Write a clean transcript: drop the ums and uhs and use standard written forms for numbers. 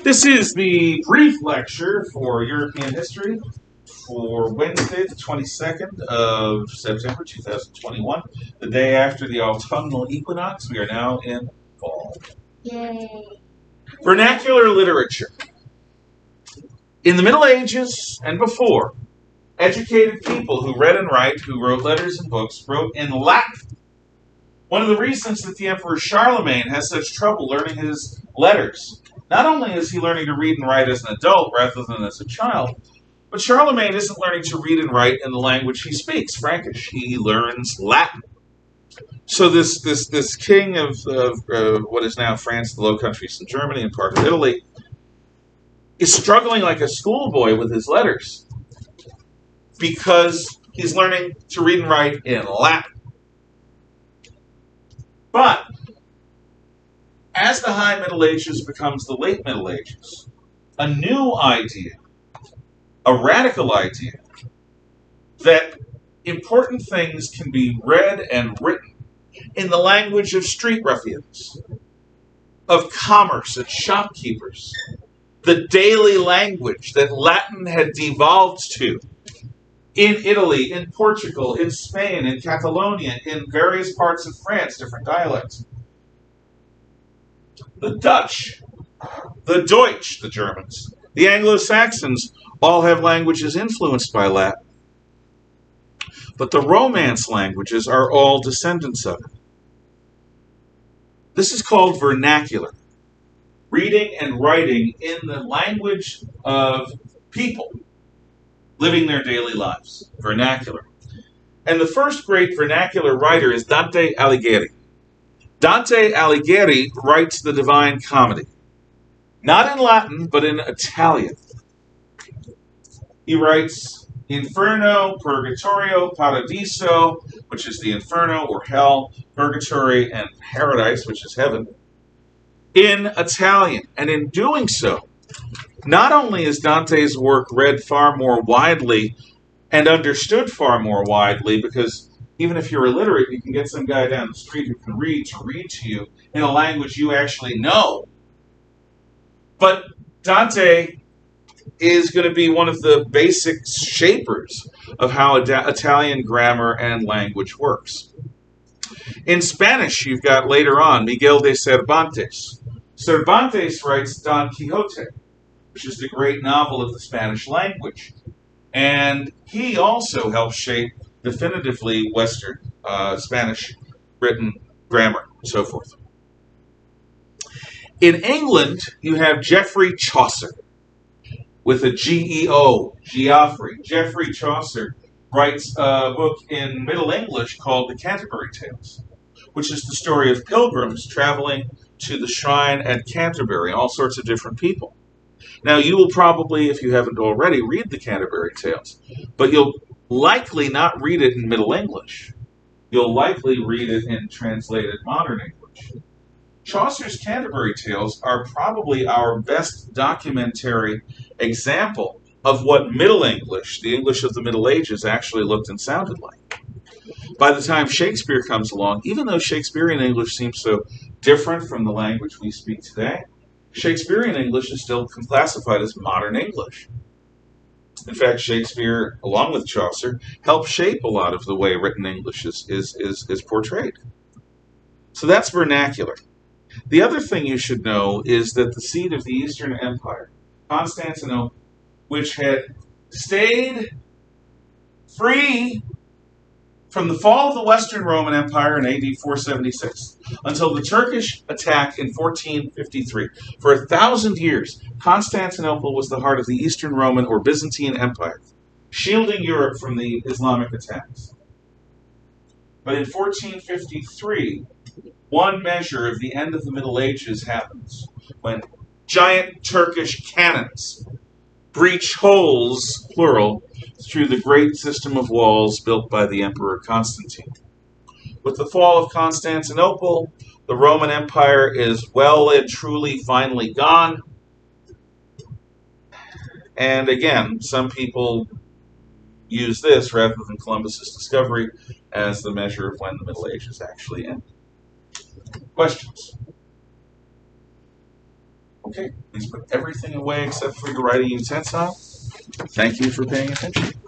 This is the brief lecture for European history for Wednesday, the 22nd of September 2021, the day after the autumnal equinox. We are now in fall. Yay. Vernacular literature. In the Middle Ages and before, educated people who read and write, who wrote letters and books, wrote in Latin. One of the reasons that the Emperor Charlemagne has such trouble learning his letters, not only is he learning to read and write as an adult rather than as a child, but Charlemagne isn't learning to read and write in the language he speaks, Frankish. He learns Latin. So this king of what is now France, the Low Countries, and Germany, and part of Italy, is struggling like a schoolboy with his letters because he's learning to read and write in Latin. But as the High Middle Ages becomes the Late Middle Ages, a new idea, a radical idea, that important things can be read and written in the language of street ruffians, of commerce and shopkeepers, the daily language that Latin had devolved to in Italy, in Portugal, in Spain, in Catalonia, in various parts of France, different dialects. The Dutch, the Deutsch, the Germans, the Anglo-Saxons all have languages influenced by Latin. But the Romance languages are all descendants of it. This is called vernacular. Reading and writing in the language of people living their daily lives. Vernacular. And the first great vernacular writer is Dante Alighieri. Dante Alighieri writes the Divine Comedy. Not in Latin, but in Italian. He writes Inferno, Purgatorio, Paradiso, which is the Inferno or Hell, Purgatory, and Paradise, which is heaven, in Italian. And in doing so, not only is Dante's work read far more widely and understood far more widely, because even if you're illiterate, you can get some guy down the street who can read to you in a language you actually know. But Dante is going to be one of the basic shapers of how Italian grammar and language works. In Spanish, you've got later on Miguel de Cervantes. Cervantes writes Don Quixote, which is the great novel of the Spanish language. And he also helped shape definitively Western Spanish written grammar and so forth. In England, you have Geoffrey Chaucer with a G-E-O, Geoffrey. Geoffrey Chaucer writes a book in Middle English called The Canterbury Tales, which is the story of pilgrims traveling to the shrine at Canterbury, all sorts of different people. Now, you will probably, if you haven't already, read the Canterbury Tales, but you'll likely not read it in Middle English. You'll likely read it in translated modern English. Chaucer's Canterbury Tales are probably our best documentary example of what Middle English, the English of the Middle Ages, actually looked and sounded like. By the time Shakespeare comes along, even though Shakespearean English seems so different from the language we speak today, Shakespearean English is still classified as modern English. In fact, Shakespeare, along with Chaucer, helped shape a lot of the way written English is portrayed. So that's vernacular. The other thing you should know is that the seat of the Eastern Empire, Constantinople, which had stayed free from the fall of the Western Roman Empire in AD 476 until the Turkish attack in 1453. For 1,000 years, Constantinople was the heart of the Eastern Roman or Byzantine Empire, shielding Europe from the Islamic attacks. But in 1453, one measure of the end of the Middle Ages happens when giant Turkish cannons breach holes, plural, through the great system of walls built by the Emperor Constantine. With the fall of Constantinople, the Roman Empire is well and truly finally gone. And again, some people use this rather than Columbus's discovery as the measure of when the Middle Ages actually end. Questions? Okay, please put everything away except for your writing utensils. Thank you for paying attention.